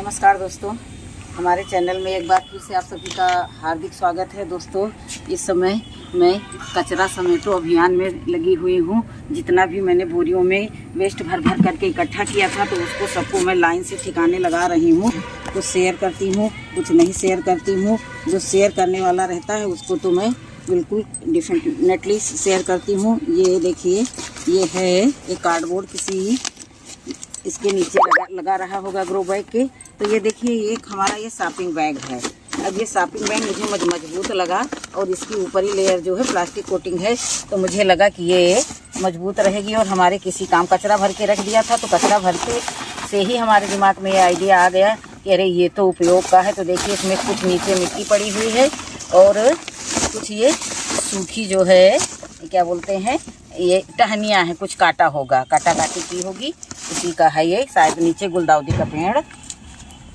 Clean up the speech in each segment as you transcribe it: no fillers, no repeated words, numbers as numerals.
नमस्कार दोस्तों, हमारे चैनल में एक बार फिर से आप सभी का हार्दिक स्वागत है। दोस्तों, इस समय मैं कचरा समेटो अभियान में लगी हुई हूँ। जितना भी मैंने बोरियों में वेस्ट भर भर करके इकट्ठा किया था तो उसको सबको मैं लाइन से ठिकाने लगा रही हूँ। कुछ शेयर करती हूँ, कुछ नहीं शेयर करती हूँ। जो शेयर करने वाला रहता है उसको तो मैं बिल्कुल डेफिनेटली शेयर करती हूँ। ये देखिए, ये है एक कार्डबोर्ड, किसी इसके नीचे लगा रहा होगा ग्रो बैग के। तो ये देखिए, एक हमारा ये शॉपिंग बैग है। अब ये शॉपिंग बैग मुझे मजबूत लगा और इसकी ऊपरी लेयर जो है प्लास्टिक कोटिंग है, तो मुझे लगा कि ये मजबूत रहेगी। और हमारे किसी काम कचरा भर के रख दिया था, तो कचरा भरते से ही हमारे दिमाग में ये आइडिया आ गया कि अरे ये तो उपयोग का है। तो देखिए, इसमें कुछ नीचे मिट्टी पड़ी हुई है और कुछ ये सूखी जो है क्या बोलते हैं, ये टहनियाँ हैं, कुछ काटा होगा, काटा काटी की होगी, उसी का है ये। शायद नीचे गुलदाउदी का पेड़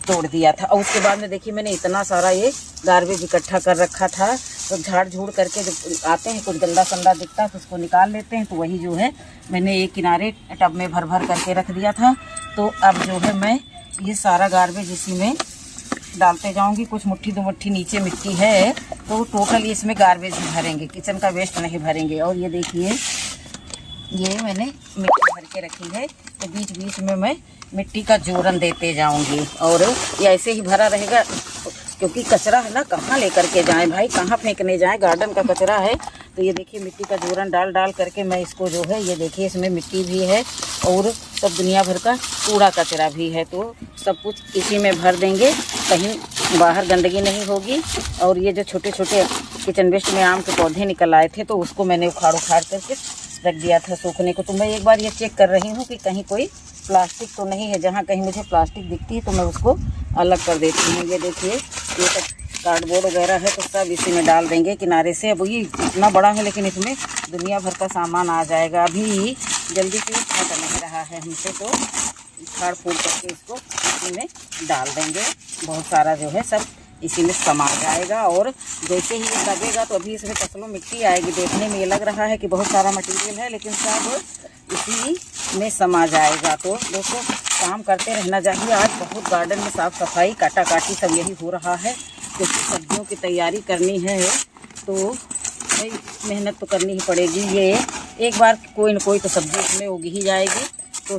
तोड़ दिया था। और उसके बाद में देखिए, मैंने इतना सारा ये गार्बेज इकट्ठा कर रखा था। तो झाड़ झूड़ करके जब आते हैं कुछ गंदा संदा दिखता है तो उसको निकाल लेते हैं। तो वही जो है मैंने एक किनारे टब में भर भर करके रख दिया था। तो अब जो है मैं ये सारा गार्बेज इसी में डालते जाऊंगी। कुछ मुट्ठी दो मुट्ठी नीचे मिट्टी है, तो टोटल इसमें गार्बेज ही भरेंगे, किचन का वेस्ट नहीं भरेंगे। और ये देखिए, ये मैंने मिट्टी भर के रखी है, तो बीच बीच में मैं मिट्टी का जोरन देते जाऊंगी। और ये ऐसे ही भरा रहेगा, क्योंकि कचरा है ना, कहाँ लेकर के जाएं भाई, कहाँ फेंकने जाएं, गार्डन का कचरा है। तो ये देखिए, मिट्टी का जोरन डाल डाल करके मैं इसको जो है, ये देखिए इसमें मिट्टी भी है और सब दुनिया भर का कूड़ा कचरा भी है, तो सब कुछ इसी में भर देंगे, कहीं बाहर गंदगी नहीं होगी। और ये जो छोटे छोटे किचन वेस्ट में आम के पौधे निकल आए थे, तो उसको मैंने उखाड़ करके रख दिया था सूखने को। तो मैं एक बार ये चेक कर रही हूँ कि कहीं कोई प्लास्टिक तो नहीं है। जहाँ कहीं मुझे प्लास्टिक दिखती है तो मैं उसको अलग कर देती हूँ। ये देखिए, ये सब कार्डबोर्ड वगैरह है, तो सब इसी में डाल देंगे किनारे से। अब ये इतना बड़ा है, लेकिन इसमें दुनिया भर का सामान आ जाएगा। अभी जल्दी से हट नहीं रहा है हमसे, तो फाड़ फूड़ करके इसको इसी में डाल देंगे। बहुत सारा जो है सब इसी में समा जाएगा। और जैसे ही ये दबेगा तो अभी इसमें फसलों मिट्टी आएगी। देखने में ये लग रहा है कि बहुत सारा मटेरियल है, लेकिन सब इसी में समा जाएगा। तो दोस्तों, काम करते रहना चाहिए। आज बहुत गार्डन में साफ़ सफाई काटा काटी सब यही हो रहा है, क्योंकि सब्जियों की तैयारी करनी है तो भाई मेहनत तो करनी ही पड़ेगी। ये एक बार कोई न कोई तो सब्जी इसमें उग ही जाएगी। तो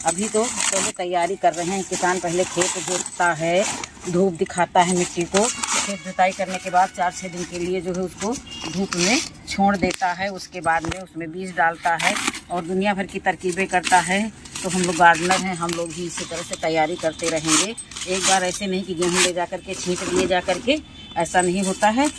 अभी तो पहले तैयारी कर रहे हैं किसान। पहले खेत जोतता है, धूप दिखाता है मिट्टी को, खेत जुताई करने के बाद 4-6 दिन के लिए जो है उसको धूप में छोड़ देता है। उसके बाद में उसमें बीज डालता है और दुनिया भर की तरकीबें करता है। तो हम लोग गार्डनर हैं, हम लोग भी इसी तरह से तैयारी करते रहेंगे। एक बार ऐसे नहीं कि गेहूँ ले जा करके छींट दिए जा करके, ऐसा नहीं होता है।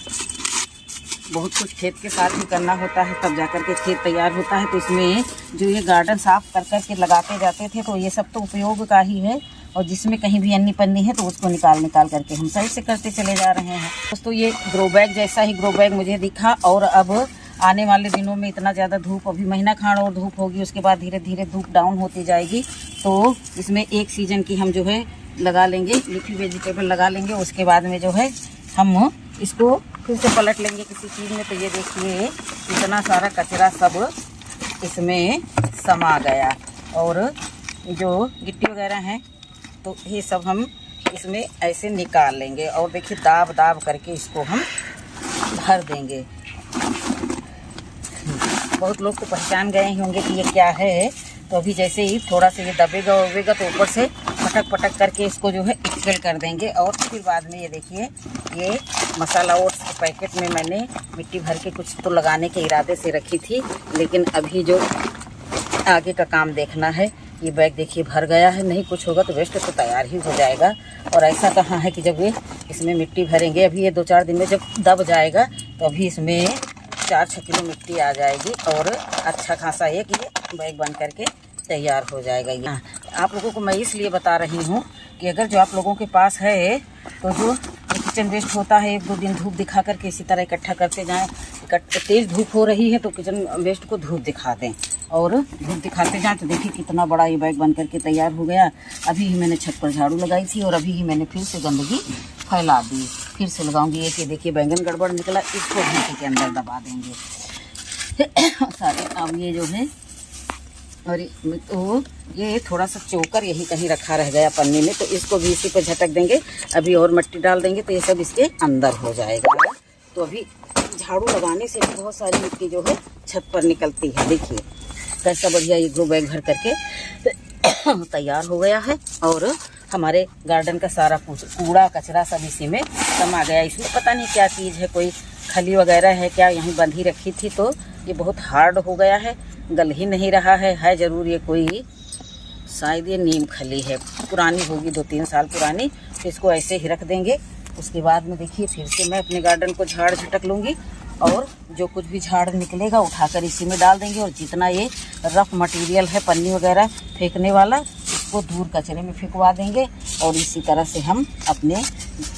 बहुत कुछ खेत के साथ ही करना होता है, तब जाकर के खेत तैयार होता है। तो इसमें जो ये गार्डन साफ़ कर कर के लगाते जाते थे, तो ये सब तो उपयोग का ही है। और जिसमें कहीं भी अन्नी पन्नी है तो उसको निकाल करके हम सही से करते चले जा रहे हैं। दोस्तों, ये ग्रो बैग जैसा ही ग्रो बैग मुझे दिखा। और अब आने वाले दिनों में इतना ज़्यादा धूप, अभी महीना खाड़ और धूप होगी, उसके बाद धीरे धीरे धूप डाउन होती जाएगी। तो इसमें एक सीज़न की हम जो है लगा लेंगे, लीफी वेजिटेबल लगा लेंगे। उसके बाद में जो है हम इसको फिर से पलट लेंगे किसी चीज़ में। तो ये देखिए, इतना सारा कचरा सब इसमें समा गया। और जो गिट्टी वगैरह हैं तो ये सब हम इसमें ऐसे निकाल लेंगे। और देखिए, दाब दाब करके इसको हम भर देंगे। बहुत लोग तो पहचान गए ही होंगे कि ये क्या है। तो अभी जैसे ही थोड़ा सा ये दबेगा उबेगा तो ऊपर से पटक पटक करके इसको जो है इक्वल कर देंगे। और फिर बाद में ये देखिए, ये मसाला ओट्स के पैकेट में मैंने मिट्टी भर के कुछ तो लगाने के इरादे से रखी थी, लेकिन अभी जो आगे का काम देखना है। ये बैग देखिए भर गया है, नहीं कुछ होगा तो वेस्ट तो तैयार ही हो जाएगा। और ऐसा कहाँ है कि जब ये इसमें मिट्टी भरेंगे, अभी ये 2-4 दिन में जब दब जाएगा तो अभी इसमें 4-6 किलो मिट्टी आ जाएगी और अच्छा खासा एक ये बैग बन करके तैयार हो जाएगा। ये आप लोगों को मैं इसलिए बता रही हूँ कि अगर जो आप लोगों के पास है, तो जो किचन वेस्ट होता है 1-2 दिन धूप दिखा करके इसी तरह इकट्ठा करते जाएं। तेज़ धूप हो रही है तो किचन वेस्ट को धूप दिखा दें और धूप दिखाते जाएं। तो देखिए, कितना बड़ा ये बैग बन करके तैयार हो गया। अभी ही मैंने छत पर झाड़ू लगाई थी और अभी ही मैंने फिर से गंदगी फैला दी। फिर से लगाऊंगी। ये कि देखिए, बैंगन गड़बड़ निकला, इसको भी के अंदर दबा देंगे सारे। अब ये जो है और तो ये थोड़ा सा चोकर यही कहीं रखा रह गया पन्नी में, तो इसको भी इसी पर झटक देंगे। अभी और मिट्टी डाल देंगे तो ये सब इसके अंदर हो जाएगा। तो अभी झाड़ू लगाने से बहुत सारी मिट्टी जो है छत पर निकलती है। देखिए कैसा बढ़िया ये ग्रो बैग भर करके तैयार हो गया है। और हमारे गार्डन का सारा कूड़ा कचरा सब इसी में समा गया। इसमें पता नहीं क्या चीज़ है, कोई खली वगैरह है क्या, यहीं बंधी रखी थी तो ये बहुत हार्ड हो गया है, गल ही नहीं रहा है ज़रूर ये कोई शायद ये नीम खली है, पुरानी होगी 2-3 साल पुरानी। तो इसको ऐसे ही रख देंगे। उसके बाद में देखिए फिर से मैं अपने गार्डन को झाड़ झटक लूँगी और जो कुछ भी झाड़ निकलेगा उठाकर इसी में डाल देंगे। और जितना ये रफ मटेरियल है पन्नी वगैरह फेंकने वाला, इसको दूर कचरे में फेंकवा देंगे। और इसी तरह से हम अपने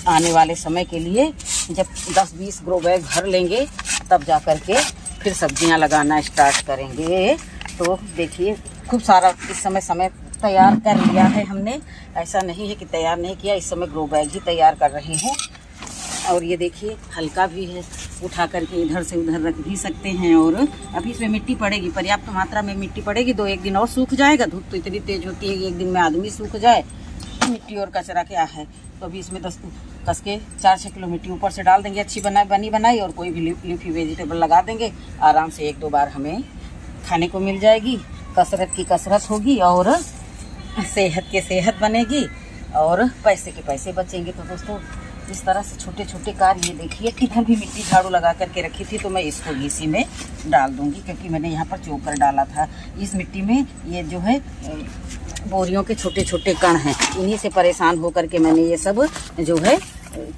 आने वाले समय के लिए जब 10-20 ग्रो बैग भर लेंगे तब जा कर के फिर सब्जियां लगाना स्टार्ट करेंगे। तो देखिए खूब सारा इस समय तैयार कर लिया है हमने, ऐसा नहीं है कि तैयार नहीं किया। इस समय ग्रो बैग ही तैयार कर रही हूँ। और ये देखिए हल्का भी है, उठा करके इधर से उधर रख भी सकते हैं। और अभी इसमें मिट्टी पड़ेगी, पर्याप्त मात्रा में मिट्टी पड़ेगी। 2-1 दिन और सूख जाएगा। धूप तो इतनी तेज होती है कि 1 दिन में आदमी सूख जाए। मिट्टी और कचरा क्या है। तो अभी इसमें 10 कस के 4-6 किलो मिट्टी ऊपर से डाल देंगे, अच्छी बनी बनाई। और कोई भी लीफी वेजिटेबल लगा देंगे। आराम से 1-2 बार हमें खाने को मिल जाएगी। कसरत की कसरत होगी और सेहत की सेहत बनेगी और पैसे के पैसे बचेंगे। तो दोस्तों इस तरह से छोटे छोटे कार्य, ये देखिए इधर भी मिट्टी झाड़ू लगा करके रखी थी तो मैं इसको भी इसी में डाल दूंगी, क्योंकि मैंने यहाँ पर चोकर डाला था। इस मिट्टी में ये जो है बोरियों के छोटे छोटे कण हैं, इन्हीं से परेशान होकर के मैंने ये सब जो है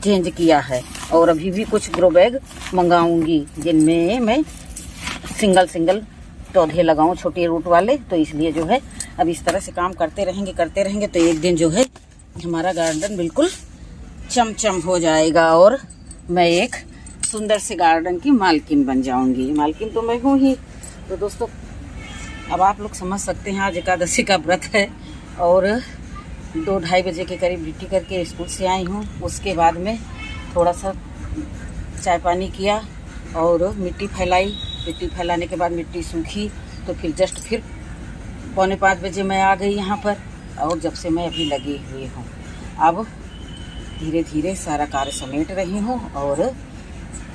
चेंज किया है। और अभी भी कुछ ग्रो बैग मंगाऊंगी जिनमें मैं सिंगल पौधे लगाऊं, छोटे रूट वाले। तो इसलिए जो है अब इस तरह से काम करते रहेंगे तो एक दिन जो है हमारा गार्डन बिल्कुल चमचम हो जाएगा और मैं एक सुंदर से गार्डन की मालकिन बन जाऊंगी। मालकिन तो मैं हूँ ही। तो दोस्तों अब आप लोग समझ सकते हैं आज एकादशी का व्रत है और 2-2:30 बजे के करीब ड्यूटी करके स्कूल से आई हूँ। उसके बाद में थोड़ा सा चाय पानी किया और मिट्टी फैलाई। मिट्टी फैलाने के बाद मिट्टी सूखी तो फिर 4:45 बजे मैं आ गई यहाँ पर। और जब से मैं अभी लगी हुई हूँ, अब धीरे धीरे सारा कार्य समेट रही हूँ और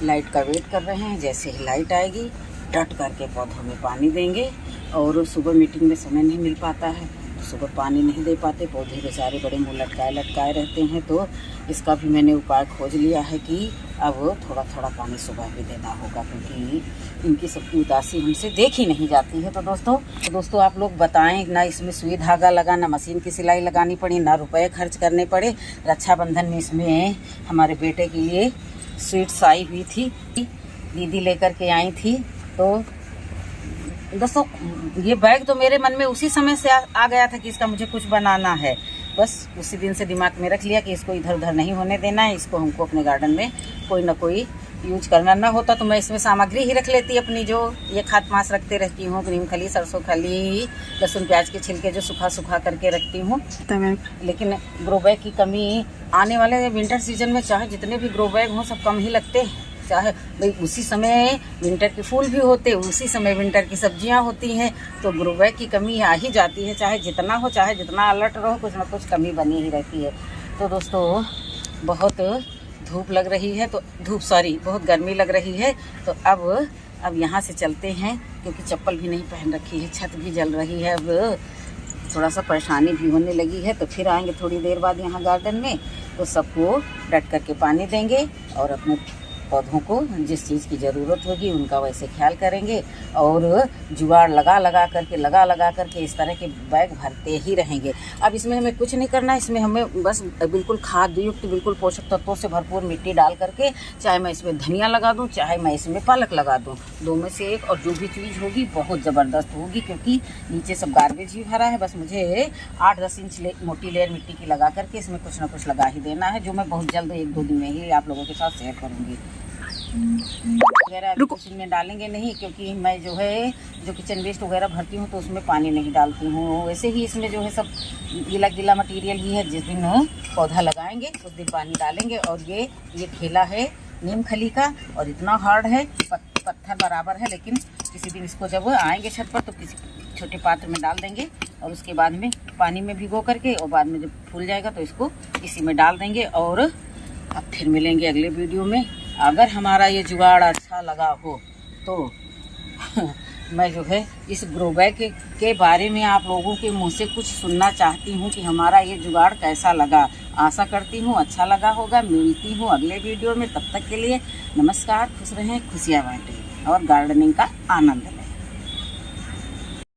लाइट का वेट कर रहे हैं। जैसे ही लाइट आएगी डट करके पौधों में पानी देंगे। और सुबह मीटिंग में समय नहीं मिल पाता है तो सुबह पानी नहीं दे पाते, पौधे बेचारे बड़े मुँह लटकाए रहते हैं। तो इसका भी मैंने उपाय खोज लिया है कि अब थोड़ा थोड़ा पानी सुबह भी देना होगा, क्योंकि इनकी सबकी उदासी हमसे देखी नहीं जाती है। तो दोस्तों आप लोग बताएं, ना इसमें सुई धागा लगा, ना मशीन की सिलाई लगानी पड़ी, ना रुपए खर्च करने पड़े। रक्षाबंधन में इसमें हमारे बेटे के लिए स्वीट्स आई हुई थी, दीदी लेकर के आई थी। तो दोस्तों ये बैग तो मेरे मन में उसी समय से आ गया था कि इसका मुझे कुछ बनाना है। बस उसी दिन से दिमाग में रख लिया कि इसको इधर उधर नहीं होने देना है। इसको हमको अपने गार्डन में कोई ना कोई यूज करना ना होता तो मैं इसमें सामग्री ही रख लेती अपनी, जो ये खाद मास रखते रहती हूँ, नीम खली, सरसों खली, लहसुन प्याज के छिलके जो सुखा करके रखती हूँ। लेकिन ग्रो बैग की कमी आने वाले विंटर सीजन में चाहे जितने भी ग्रो बैग हों सब कम ही लगते हैं। चाहे भाई उसी समय विंटर के फूल भी होते, उसी समय विंटर की सब्जियां होती हैं। तो ग्रो बैग की कमी आ ही जाती है, चाहे जितना हो, चाहे जितना अलर्ट रहो, कुछ ना कुछ कमी बनी ही रहती है। तो दोस्तों बहुत धूप लग रही है, तो बहुत गर्मी लग रही है। तो अब यहाँ से चलते हैं, क्योंकि चप्पल भी नहीं पहन रखी है, छत भी जल रही है। अब थोड़ा सा परेशानी भी होने लगी है। तो फिर आएंगे थोड़ी देर बाद यहाँ गार्डन में, तो सबको डट करके पानी देंगे और अपने पौधों को जिस चीज़ की ज़रूरत होगी उनका वैसे ख्याल करेंगे। और जुगाड़ लगा करके इस तरह के बैग भरते ही रहेंगे। अब इसमें हमें कुछ नहीं करना है, इसमें हमें बस बिल्कुल खाद युक्त, बिल्कुल पोषक तत्वों से भरपूर मिट्टी डाल करके, चाहे मैं इसमें धनिया लगा दूं, चाहे मैं इसमें पालक लगा दूं, 2 में से एक। और जो भी चीज़ होगी बहुत ज़बरदस्त होगी, क्योंकि नीचे सब गार्बेज ही भरा है। बस मुझे 8-10 इंच मोटी लेयर मिट्टी की लगा करके इसमें कुछ ना कुछ लगा ही देना है, जो मैं बहुत जल्द 1-2 दिन में ही आप लोगों के साथ शेयर करूँगी। वगैरह किचन में डालेंगे नहीं, क्योंकि मैं जो किचन वेस्ट वगैरह भरती हूँ तो उसमें पानी नहीं डालती हूँ। वैसे ही इसमें जो है सब गीला मटेरियल ही है। जिस दिन पौधा लगाएंगे उस दिन पानी डालेंगे। और ये ठेला है नीम खली का और इतना हार्ड है, पत्थर बराबर है। लेकिन किसी दिन इसको जब आएंगे छत पर तो छोटे पात्र में डाल देंगे और उसके बाद में पानी में भिगो करके और बाद में जब फूल जाएगा तो इसको इसी में डाल देंगे। और अब फिर मिलेंगे अगले वीडियो में। अगर हमारा ये जुगाड़ अच्छा लगा हो तो मैं जो है इस ग्रो बैग के बारे में आप लोगों के मुंह से कुछ सुनना चाहती हूँ कि हमारा ये जुगाड़ कैसा लगा। आशा करती हूँ अच्छा लगा होगा। मिलती हूँ अगले वीडियो में, तब तक के लिए नमस्कार। खुश रहें, खुशियाँ बांटें और गार्डनिंग का आनंद लें।